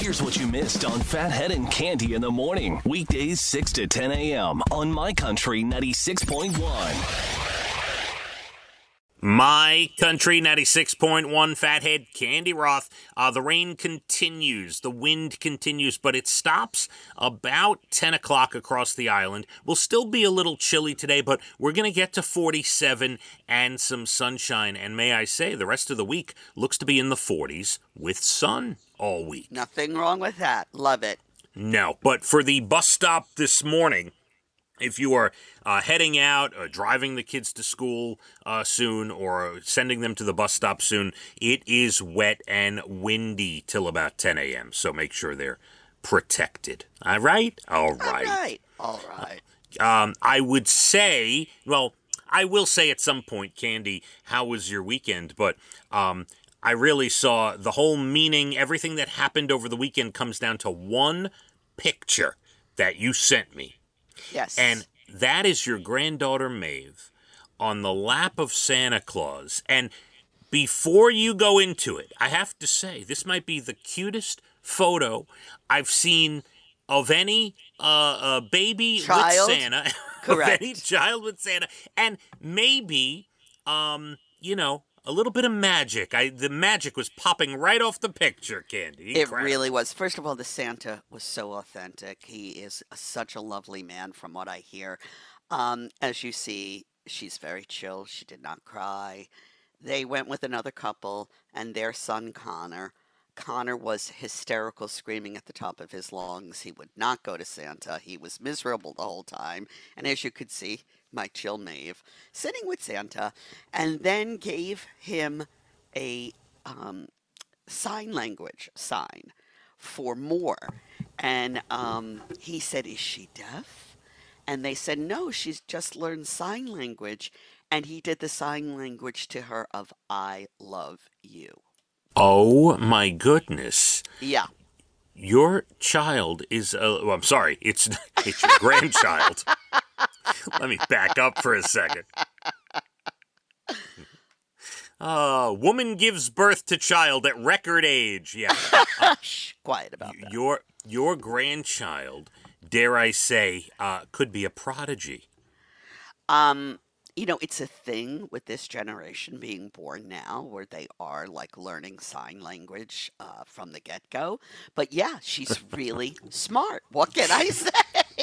Here's what you missed on Phathead and Cande in the morning. Weekdays 6 to 10 a.m. on My Country 96.1. My Country 96.1, Phathead, Cande Roth. The rain continues, the wind continues, but it stops about 10 o'clock across the island. We'll still be a little chilly today, but we're going to get to 47 and some sunshine. And may I say, the rest of the week looks to be in the 40s with sun all week. Nothing wrong with that. Love it. No, but for the bus stop this morning, if you are heading out, driving the kids to school soon, or sending them to the bus stop soon, it is wet and windy till about 10 a.m., so make sure they're protected. All right? All right. I would say, well, I will say at some point, Cande, how was your weekend? But I really saw the whole meaning, everything that happened over the weekend comes down to one picture that you sent me. Yes. And that is your granddaughter, Maeve, on the lap of Santa Claus. And before you go into it, I have to say, this might be the cutest photo I've seen of any baby child? with Santa. Correct. Of any child with Santa. And maybe, a little bit of magic. The magic was popping right off the picture, Cande. It really was. First of all, the Santa was so authentic. He is such a lovely man from what I hear. As you see, she's very chill. She did not cry. They went with another couple and their son, Connor. Connor was hysterical, screaming at the top of his lungs. He would not go to Santa. He was miserable the whole time. And as you could see, my chill Maeve, sitting with Santa, and then gave him a sign language sign for more. And he said, "Is she deaf?" And they said, "No, she's just learned sign language." And he did the sign language to her of "I love you." Oh, my goodness. Yeah. Your child is, I'm sorry, it's your grandchild. Let me back up for a second. Woman gives birth to child at record age. Yeah. Shh, quiet about that. Your grandchild, dare I say, could be a prodigy. It's a thing with this generation being born now where they are like learning sign language from the get-go. But yeah, she's really smart. What can I say?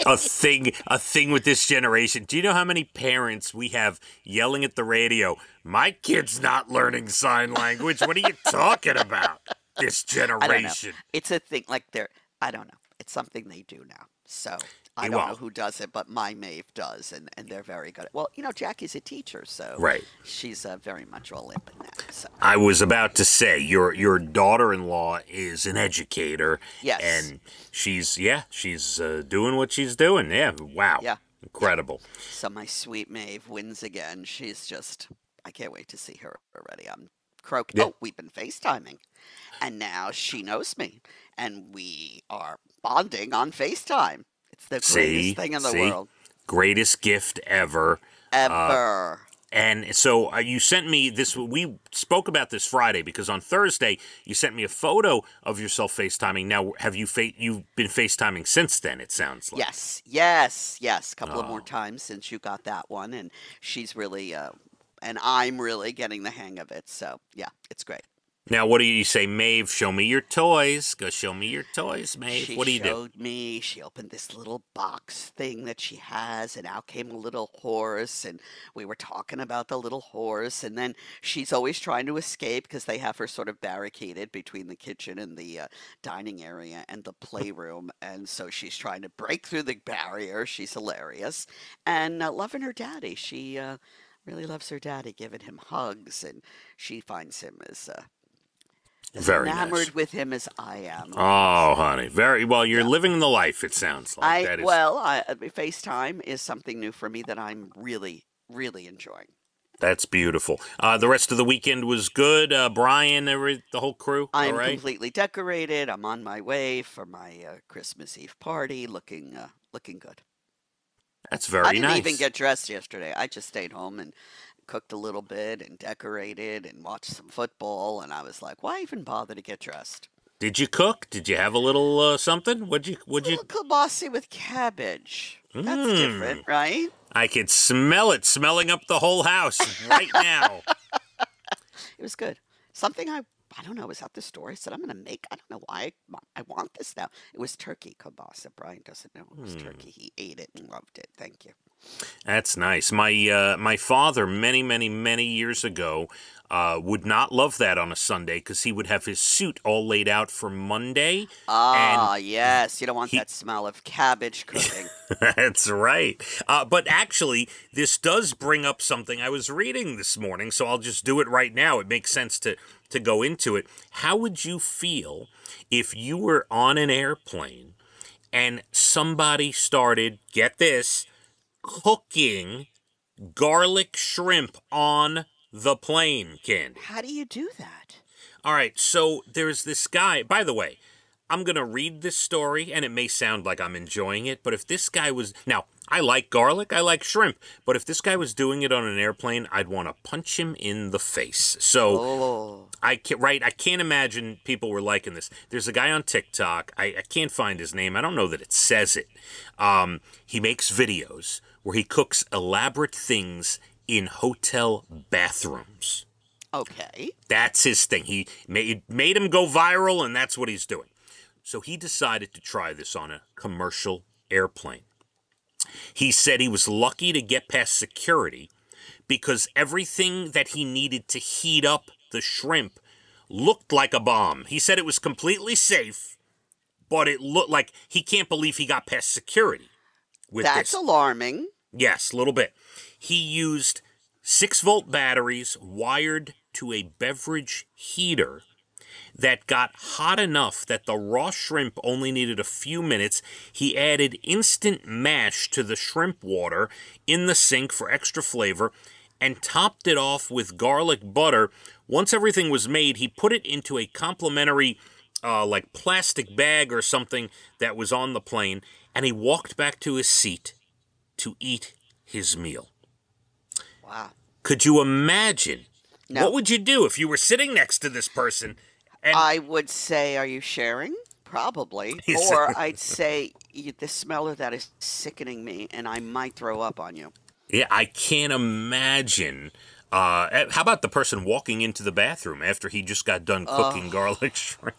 A thing with this generation. Do you know how many parents we have yelling at the radio, "My kid's not learning sign language. What are you talking about?" This generation. I don't know. It's a thing I don't know. It's something they do now. So I don't know who does it, but my Maeve does, and they're very good. Well, Jackie's a teacher, so right. She's very much all up in that. So. I was about to say, your daughter-in-law is an educator. Yes. And she's doing what she's doing. Yeah, wow. Yeah. Incredible. Yeah. So my sweet Maeve wins again. She's just, I can't wait to see her already. I'm croaking. Yeah. Oh, we've been FaceTiming, and now she knows me, and we are bonding on FaceTime. It's the greatest thing in the world. Greatest gift ever. Ever. And so you sent me this. We spoke about this Friday because on Thursday you sent me a photo of yourself FaceTiming. Now, have you've been FaceTiming since then? It sounds like. Yes. A couple of more times since you got that one, and she's really, and I'm really getting the hang of it. So yeah, it's great. Now, what do you say, Maeve? Show me your toys. Go show me your toys, Maeve. What do you do? She showed me. She opened this little box thing that she has, and out came a little horse, and we were talking about the little horse, and then she's always trying to escape because they have her sort of barricaded between the kitchen and the dining area and the playroom, and so she's trying to break through the barrier. She's hilarious, and loving her daddy. She really loves her daddy, giving him hugs, and she finds him as very enamored nice. With him as I am. Oh, honey. Very well. You're living the life, it sounds like. FaceTime is something new for me that I'm really, really enjoying. That's beautiful. The rest of the weekend was good. Brian, the whole crew, I'm all right? completely decorated. I'm on my way for my Christmas Eve party, looking good. That's very nice. I didn't even get dressed yesterday. I just stayed home and cooked a little bit and decorated and watched some football, and I was like, why even bother to get dressed? Did you cook? Did you have a little something? What'd you? A little kielbasa with cabbage. That's different, right? I could smell it, smelling up the whole house right now. It was good. Something I don't know, was at the store. I said, I'm going to make, I don't know why I want this now. It was turkey kielbasa. Brian doesn't know it was turkey. He ate it and loved it. Thank you. That's nice. My father, many, many, many years ago, would not love that on a Sunday because he would have his suit all laid out for Monday. Ah, yes. You don't want that smell of cabbage cooking. That's right. But actually, this does bring up something I was reading this morning, so I'll just do it right now. It makes sense to go into it. How would you feel if you were on an airplane and somebody started, get this, cooking garlic shrimp on the plane, Cande? How do you do that? All right, so there's this guy. By the way, I'm going to read this story, and it may sound like I'm enjoying it, but if this guy was... Now, I like garlic, I like shrimp, but if this guy was doing it on an airplane, I'd want to punch him in the face. So, I can't imagine people were liking this. There's a guy on TikTok, I can't find his name, I don't know that it says it. He makes videos where he cooks elaborate things in hotel bathrooms. Okay. That's his thing. He made him go viral, and that's what he's doing. So he decided to try this on a commercial airplane. He said he was lucky to get past security because everything that he needed to heat up the shrimp looked like a bomb. He said it was completely safe, but it looked like he can't believe he got past security with this. That's alarming. Yes, a little bit. He used 6-volt batteries wired to a beverage heater that got hot enough that the raw shrimp only needed a few minutes. He added instant mash to the shrimp water in the sink for extra flavor and topped it off with garlic butter. Once everything was made, he put it into a complimentary like plastic bag or something that was on the plane, and he walked back to his seat to eat his meal. Wow. Could you imagine? No. What would you do if you were sitting next to this person? And I would say, are you sharing? Probably. Or I'd say, the smell of that is sickening me, and I might throw up on you. Yeah, I can't imagine. How about the person walking into the bathroom after he just got done cooking garlic shrimp?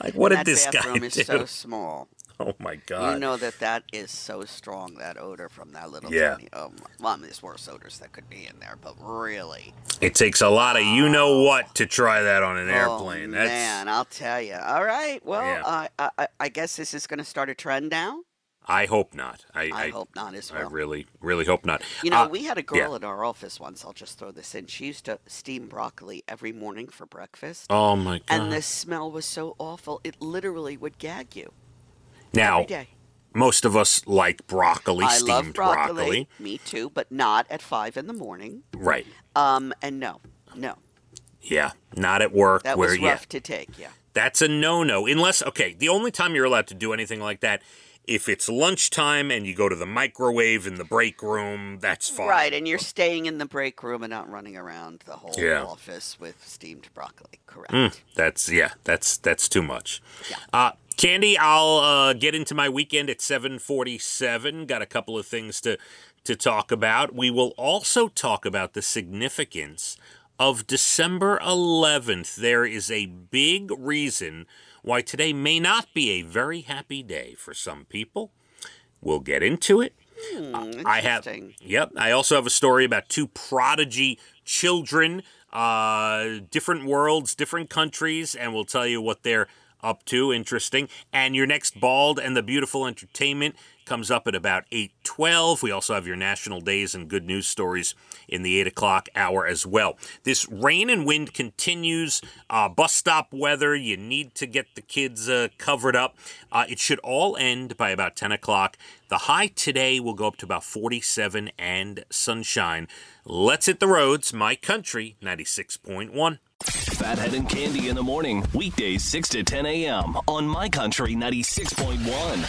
Like, what did this guy do? That bathroom is so small. Oh, my God. You know that is so strong, that odor from that little tiny... well, there's worse odors that could be in there, but really... It takes a lot of you-know-what to try that on an airplane. Oh, man, I'll tell you. All right, well, I guess this is going to start a trend now? I hope not. I hope not as well. I really, really hope not. You know, we had a girl at our office once, I'll just throw this in. She used to steam broccoli every morning for breakfast. Oh, my God. And the smell was so awful, it literally would gag you. Now, every day. Most of us like broccoli, I steamed love broccoli. Me too, but not at 5 in the morning. Right. And no. Yeah, not at work. That was rough to take, yeah. That's a no-no. Unless, okay, the only time you're allowed to do anything like that, if it's lunchtime and you go to the microwave in the break room, that's fine. Right, and you're staying in the break room and not running around the whole office with steamed broccoli. Correct. That's too much. Yeah. Cande, I'll get into my weekend at 7:47. Got a couple of things to talk about. We will also talk about the significance of December 11th. There is a big reason why today may not be a very happy day for some people. We'll get into it. Interesting. I also have a story about 2 prodigy children, different worlds, different countries, and we'll tell you what they're up to. Interesting. And your next Bald and the Beautiful entertainment comes up at about 8:12. We also have your national days and good news stories in the 8 o'clock hour as well. This rain and wind continues. Bus stop weather. You need to get the kids covered up. It should all end by about 10 o'clock. The high today will go up to about 47 and sunshine. Let's hit the roads. My Country 96.1. Phathead and Cande in the morning, weekdays 6 to 10 a.m. on My Country 96.1.